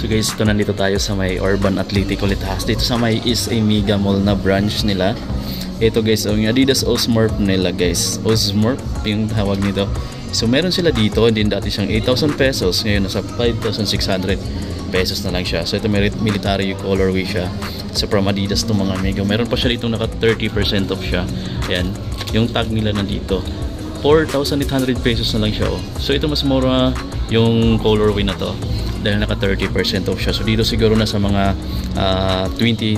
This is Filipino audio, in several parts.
So guys, ito nandito tayo sa may Urban Athletic ulit ha. Dito sa may is a Mega Mall na branch nila. Ito guys, yung Adidas Osmorph nila guys. Osmorph yung tawag nito. So meron sila dito, din dati siyang 8,000 pesos. Ngayon nasa 5,600 pesos na lang siya. So ito may military colorway siya. So from Adidas to mga amigo. Meron pa siya dito naka 30% off siya. Ayan, yung tag nila nandito. 4,800 pesos na lang siya oh. So ito mas mura yung colorway na to dahil naka 30% off siya. So dito siguro na sa mga 20%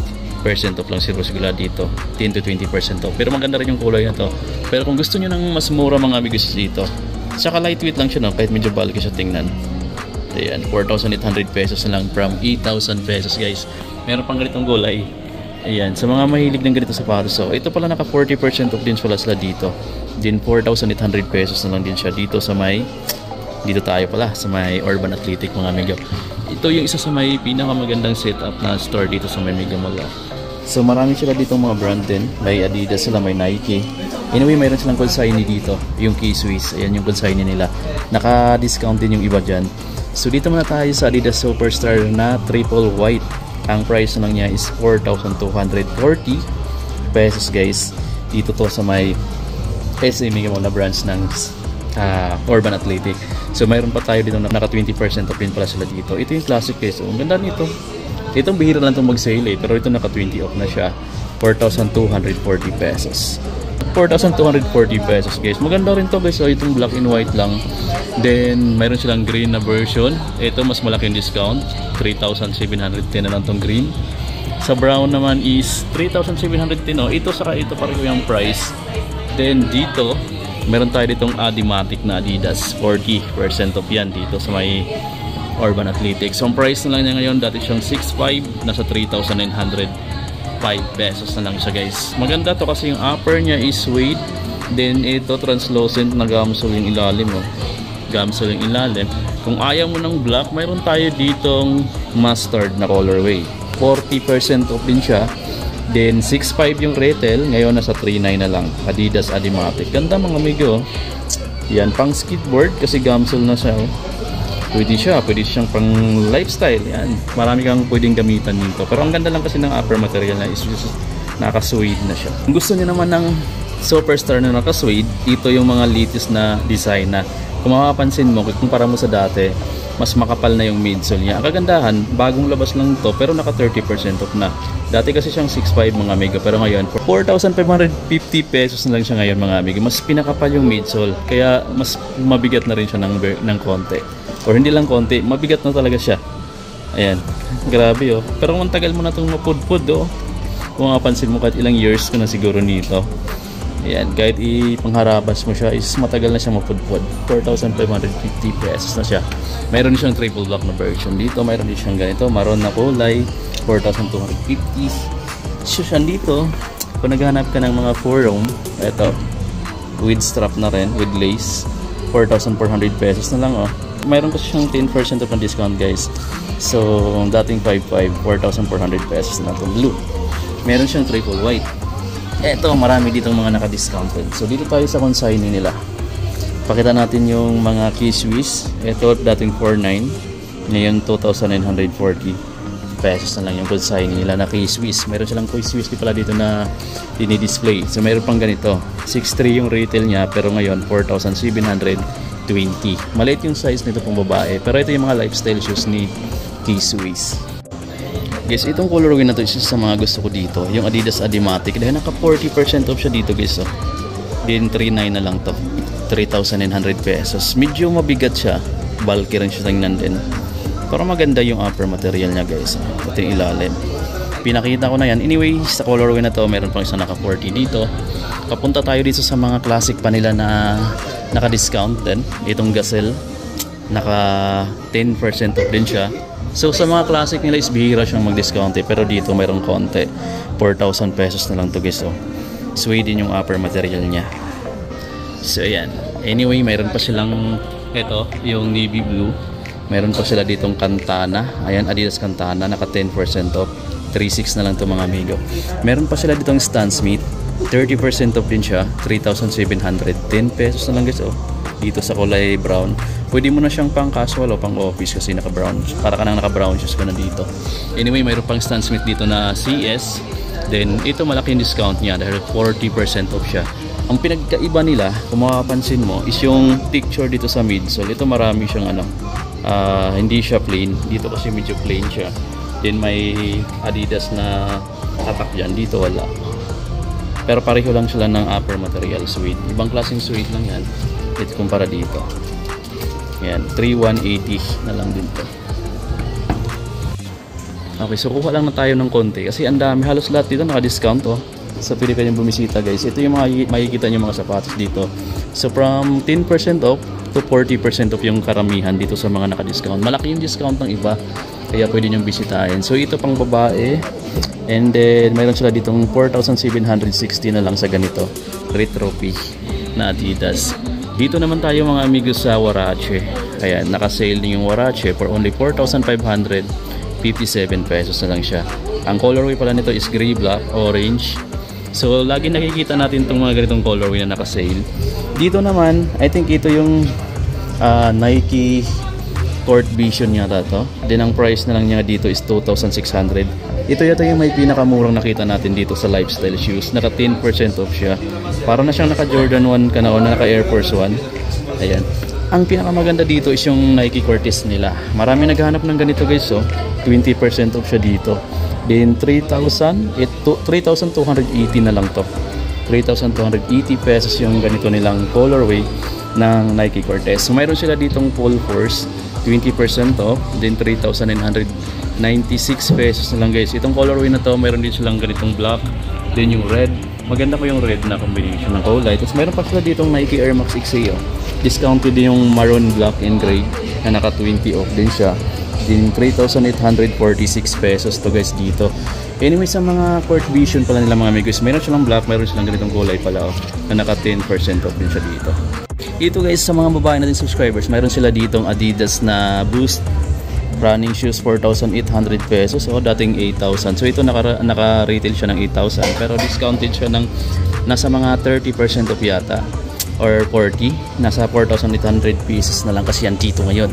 off lang siguro dito, 10 to 20% off. Pero maganda rin yung kulay na to. Pero kung gusto niyo ng mas mura mga amigos dito, saka lightweight lang siya no, kahit medyo bulky siya tingnan. Ayan, 4,800 pesos na lang from 8,000 pesos guys. Meron pang ganitong gulay. Ayan, sa mga mahilig ng ganito sapatos. So ito pala naka 40% off din sila dito. Din 4,800 pesos na lang din siya dito sa may, dito tayo pala sa may Urban Athletic mga amigo. Ito yung isa sa may pinakamagandang setup na store dito sa may Mega Mall. So marami sila dito mga brand din. May Adidas sila, may Nike. Anyway, mayroon silang consignee dito, yung K-Swiss. Ayan yung consignee nila. Naka-discount din yung iba dyan. So dito muna tayo sa Adidas Superstar na triple white. Ang price na lang niya is 4,240 pesos guys. Dito to sa may SA Mega Mall na branch ng Urban Athletic. So mayroon pa tayo dito na naka 20% off din pala sila dito. Ito yung classic case. Ang ganda nito. Itong bihira lang itong mag-sale eh, pero ito naka 20 off na siya. 4,240 pesos. 4,240 pesos guys. Maganda rin to guys. So itong black and white lang. Then mayroon silang green na version. Ito mas malaking discount. 3,710 na lang tong green. Sa brown naman is 3,710 oh. Ito saka ito pareho yung price. Then dito, meron tayo ditong Adimatic na Adidas. 40% off yan dito sa may Urban Athletic. So ang price na lang niya ngayon, dati siyang 6,500, nasa 3,905 pesos na lang siya guys. Maganda to kasi yung upper niya is suede. Then ito translucent na gamsol yung ilalim oh. Gamsol yung ilalim. Kung ayaw mo ng black, mayroon tayo ditong mustard na colorway. 40% off din siya. Then 6,500 yung retail, ngayon nasa 3,900 na lang. Adidas Adimatic. Ganda mga amigo. Yan, pang skateboard kasi gamsol na siya. Pwede siyang pang lifestyle. Yan, marami kang pwedeng gamitan nito. Pero ang ganda lang kasi ng upper material na is naka-suede na siya. Kung gusto niyo naman ng Superstar na naka-suede, ito yung mga latest na design na kung mapapansin mo, kumpara mo sa dati, mas makapal na yung midsole niya. Ang kagandahan, bagong labas lang to pero naka 30% off na. Dati kasi siyang 6,500 mga amigo, pero ngayon 4,550 pesos na lang siya ngayon mga amigo. Mas pinakapal yung midsole, kaya mas mabigat na rin siya ng konti. Or hindi lang konti, mabigat na talaga siya. Ayan, grabe oh. Pero kung tagal mo na itong mapudpud oh. Kung mapansin mo kahit ilang years ko na siguro nito. Ayan, kahit ipangharabas mo siya is matagal na siya mapudpud. 4,550 pesos na siya. Mayroon siyang triple black na version. Dito mayroon din siyang ganito, maroon na kulay, 4,250. So siya dito, kung naghahanap ka ng mga forum, ito, with strap na rin, with lace, 4,400 pesos na lang oh. Mayroon kasi siyang 10% of discount guys. So dating 5,500, 4,400 pesos na itong blue. Meron siyang triple white. Eto, marami ditong mga naka-discounted. So dito tayo sa consignee nila. Pakita natin yung mga K-Swiss. Ito dating 4,900, ngayon 2,940 pesos na lang yung consignee nila na K-Swiss. Meron silang K-Swiss di pala dito na dinidisplay. So meron pang ganito, 6,300 yung retail niya, pero ngayon 4,720. Maliit yung size nito pang babae, pero ito yung mga lifestyle shoes ni K-Swiss. Guys, itong colorway na to is sa mga gusto ko dito, yung Adidas Adimatic, dahil naka 40% off siya dito guys oh. Din 3,900 na lang to, 3,900 pesos. Medyo mabigat siya, bulky rin siya tingnan din, pero maganda yung upper material niya guys. Ito yung ilalim, pinakita ko na yan. Anyway, sa colorway na to, meron pang isang naka 40 dito. Papunta tayo dito sa mga classic pa nila na naka discount din. Itong Gazelle, naka 10% off din siya. So sa mga classic nila is bihira siyang mag-discount eh, pero dito mayroong konti. 4,000 pesos na lang to guys oh. Suede yung upper material niya. So ayan. Anyway, mayroon pa silang ito, yung navy blue. Mayroon pa sila ditong Cantana. Ayan, Adidas Cantana, naka 10% off. 3,600 na lang to mga amigo. Meron pa sila ditong Stan Smith. 30% off din siya. 3,710 pesos na lang guys oh. Dito sa kulay brown. Pwede mo na siyang pang casual o pang office kasi naka-brown. Para ka nang naka-brown shoes ka na dito. Anyway, mayroon pang Stan Smith dito na CS. Then, ito malaking discount niya dahil 40% off siya. Ang pinagkaiba nila, kung makapansin mo, is yung picture dito sa midsole. Ito marami siyang hindi siya plain. Dito kasi medyo plain siya. Then, may Adidas na tatak dyan. Dito wala. Pero pareho lang sila ng upper material suede. Ibang klaseng suede lang yan. Ito kumpara dito. Yan, 3,180 na lang din to. Okay, so kuha lang na tayo ng konti kasi ang dami, halos lahat dito naka-discount oh. So pwede kayong bumisita guys. Ito yung makikita nyo mga sapatos dito. So from 10% off to 40% off yung karamihan dito sa mga naka-discount. Malaki yung discount ng iba, kaya pwede nyo bisitahin. So ito pang babae. And then mayroon sila ditong 4,760 na lang sa ganito. Retro P na Adidas. Dito naman tayo mga amigos sa Huarache. Ayan, naka-sale din yung Huarache for only 4,557 pesos na lang siya. Ang colorway pala nito is gray, black, orange. So, lagi nakikita natin itong mga ganitong colorway na naka-sale. Dito naman, I think ito yung Nike Court Vision yata to. Then ang price na lang niya dito is 2,600. Ito yata yung may pinakamurang nakita natin dito sa lifestyle shoes. Naka 10% off siya. Para na siyang naka Jordan 1 ka na o naka Air Force 1. Ayan. Ang pinakamaganda dito is yung Nike Cortez nila. Marami naghahanap ng ganito guys. So, 20% off siya dito. Then 3,280 na lang to. 3,280 pesos yung ganito nilang colorway ng Nike Cortez. So, mayroon sila ditong Full Force. 20% off. Then 3,996 pesos na lang guys. Itong colorway na to, mayroon din silang ganitong black. Then yung red. Maganda po yung red na combination ng kulay. Tapos mayroon pa sila ditong Nike Air Max XA. Discounted din yung maroon, black, and gray na naka 20 off din siya. Din 3,846 pesos to guys dito. Anyway, sa mga Court Vision pala nila mga amigos, mayroon silang black, mayroon silang ganitong kulay pala na naka 10% off din siya dito. Ito guys, sa mga babae natin subscribers, mayroon sila ditong Adidas na Boost running shoes 4,800 pesos o dating 8,000. So ito naka-retail siya ng 8,000 pero discounted siya ng nasa mga 30% off yata or 40, nasa 4,800 pieces na lang kasi yan dito ngayon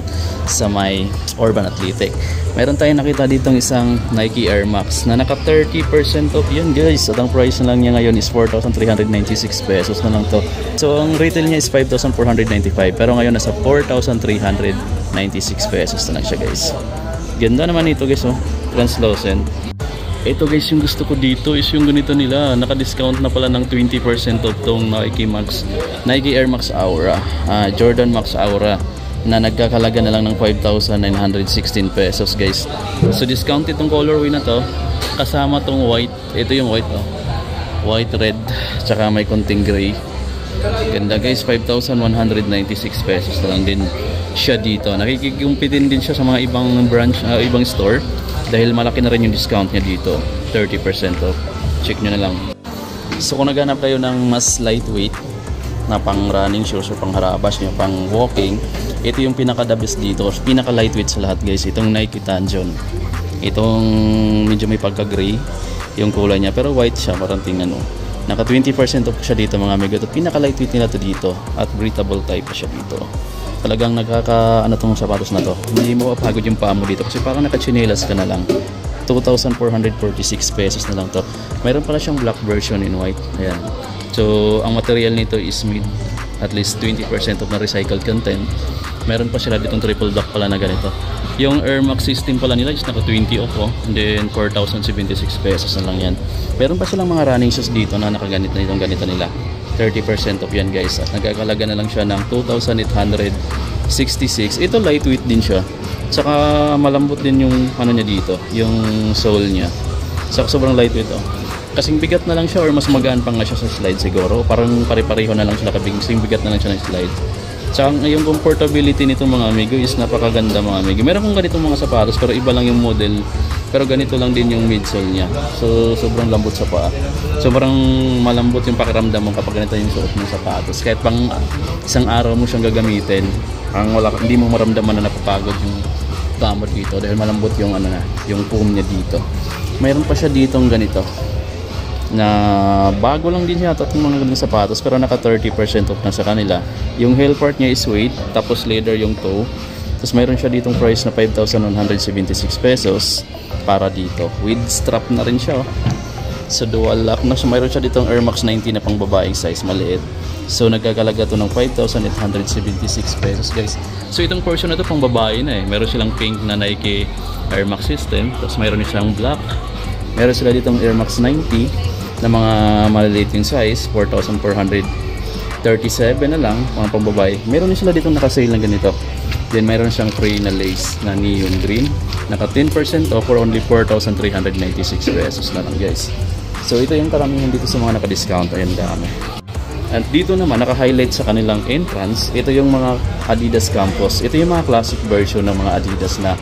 sa may Urban Athletic. Meron tayong nakita ditong isang Nike Air Max na naka 30% off yan guys. At ang price na lang niya ngayon is 4,396 pesos na lang to. So ang retail niya is 5,495 pero ngayon nasa 4,396 pesos na lang siya guys. Ganda naman ito guys oh, translucent. Ito guys, yung gusto ko dito is yung ganito nila. Naka-discount na pala ng 20% off tong Nike Air Max Aura, Jordan Max Aura na nagkakalaga na lang ng 5,916 pesos guys. So discounted itong colorway na to kasama tong white. Ito yung white oh. White, red, tsaka may konting gray. Ganda guys, 5,196 pesos na lang din siya dito. Nakikikumpitin din siya sa mga ibang branch, ibang store. Dahil malaki na rin yung discount niya dito, 30% off. Check nyo na lang. So kung naghanap kayo ng mas lightweight na pang running shoes o pang harabas nyo, pang walking, ito yung pinaka the best dito, pinaka lightweight sa lahat guys. Itong Nike Tanjon. Itong medyo may pagka gray yung kulay niya, pero white siya, parang tingnan mo. Naka 20% off siya dito mga amigo. At pinaka lightweight nila to dito at breathable type siya dito. Talagang tong sapatos na to, hindi mo mapagod yung paa mo dito kasi parang nakachinelas ka na lang. 2,446 pesos na lang to. Mayroon pala siyang black version in white. Ayan. So ang material nito is made at least 20% of na recycled content. Meron pa sila ditong triple black pala na ganito. Yung Air Max system pala nila is naka 20 off oh. And then 4,076 pesos na lang yan. Meron pa silang mga running shoes dito na nakaganit na itong ganito nila. 30% off yan guys. At nagkakalaga na lang siya ng 2,866. Ito lightweight din siya. Saka malambot din yung ano niya dito, yung sole niya. Saka sobrang lightweight oh. Kasing bigat na lang siya or mas magaan pa nga siya sa slide siguro. Parang pare-pareho na lang sila kasing bigat na lang siya ng slide. Saka yung comfortability nito mga amigo is napakaganda mga amigo. Meron kong ganitong mga sapatos pero iba lang yung model. Pero ganito lang din yung midsole niya. So sobrang lambot sa paa. Sobrang malambot yung pakiramdam mo kapag ganito yung suot ng sapatos. Kahit pang isang araw mo siyang gagamitin, hindi mo maramdaman na napapagod yung paa mo dito dahil malambot yung yung foam niya dito. Mayroon pa siya ditong ganito. na bago lang din yata itong mga ganung sapatos, pero naka 30% off na sa kanila. Yung heel part niya is weight, tapos leather yung toe. Tapos mayroon siya ditong price na 5,176 pesos para dito. With strap na rin siya, oh. So dual lock na siya. Mayroon siya ditong Air Max 90 na pang babaeng size, maliit. So nagkakalaga to ng 5,876 pesos, guys. So itong portion na to pang babae na eh. Meron silang pink na Nike Air Max system. Tapos mayroon silang black. Meron sila ditong Air Max 90 na mga maliliit yung size, 4,437 na lang, mga pang babae. Meron din sila ditong naka-sale na ganito. Then mayroon siyang free na lace na neon green. Naka 10% off for only 4,396 pesos na lang, guys. So ito yung karamihan dito sa mga naka-discount. Ayan, dami. At dito naman naka-highlight sa kanilang entrance, ito yung mga Adidas Campus. Ito yung mga classic version ng mga Adidas na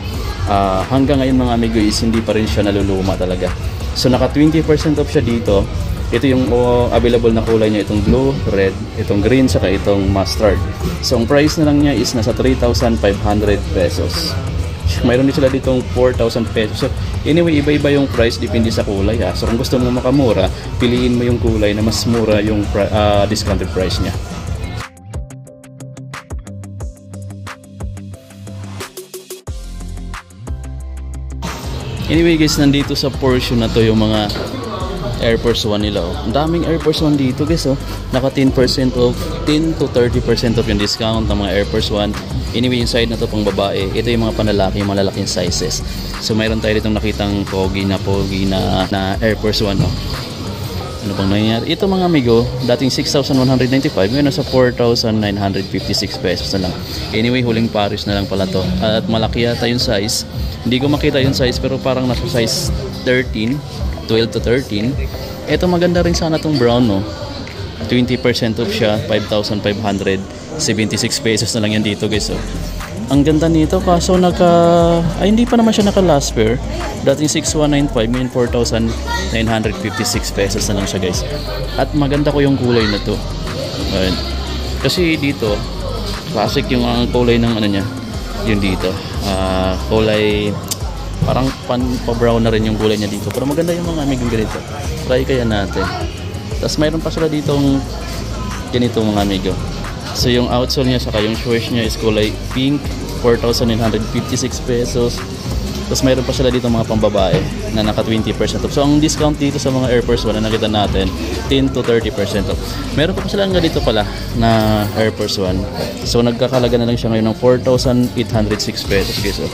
hanggang ngayon mga amigo is hindi pa rin siya naluluma talaga. So naka 20% off siya dito. Ito yung available na kulay niya, itong blue, red, itong green, saka itong mustard. So ang price na lang niya is nasa 3,500 pesos. Mayroon din sila ditong 4,000 pesos. So anyway, iba-iba yung price depende sa kulay, ha. So kung gusto mo makamura, piliin mo yung kulay na mas mura yung discounted price niya. Anyway guys, nandito sa portion na to yung mga Air Force 1 nila, oh. Ang daming Air Force 1 dito, guys, oh. Naka 10% off, 10 to 30% off yung discount ng mga Air Force 1. Anyway, yung side na to pang babae, ito yung mga panlalaki, yung malalaking sizes. So mayroon tayo ditong nakitang pogi na Air Force 1, oh. Ano bang nangyayari? Ito mga amigo, dating 6,195, ngayon nasa 4,956 pesos na lang. Anyway, huling Paris na lang pala to. At malaki yata yung size. Hindi ko makita yung size, pero parang nasa size 13, 12 to 13. Ito maganda rin sana tong brown, no. 20% off siya, 5,576 pesos na lang yan dito, guys, oh. Ang ganda nito, kaso hindi pa naman siya naka last pair. Dating 6,195, ngayon 4,956 pesos na lang siya, guys. At maganda ko yung kulay na to. Ayan. Kasi dito classic yung kulay ng ano niya, yun dito. Kulay parang pa-brown na rin yung kulay niya dito. Pero maganda yung mga amigong ganito. Try kaya natin. Tapos mayroon pa sila ditong ganito mga amigo. So yung outsole niya saka yung shorts niya is kulay pink, 4,956 pesos. Tapos mayroon pa sila dito mga pambabae na naka 20% off. So ang discount dito sa mga Air Force 1 na nakita natin, 10 to 30% off. Meron pa sila nga dito pala na Air Force 1. So nagkakalaga na lang siya ngayon ng 4,806 pesos, guys. So,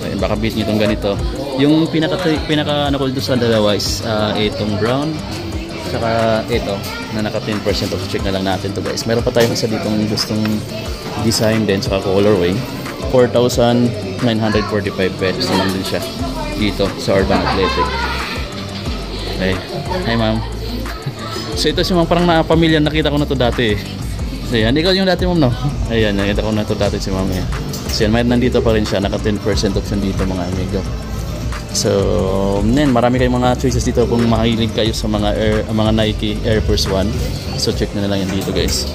ayun, baka beat nyo itong ganito. Yung pinaka ano ko dito sa dalawa is itong brown, saka ito na naka 10% off. Check na lang natin to, guys. Meron pa tayong isa ditong gustong design din saka colorway. 4,945 pesos naman din siya dito sa Urban Athletic. Okay. Hi ma'am. So ito si ma'am, parang na-pamilya, nakita ko na to dati, eh. So yan, ikaw yung dati ma'am, no? Ayan, nakita ko na to dati si ma'am, eh. So yan, nandito pa rin siya, naka 10% option dito mga amigo. So marami kayong mga choices dito kung mahilig kayo sa mga Nike Air Force 1. So check na lang yan dito, guys.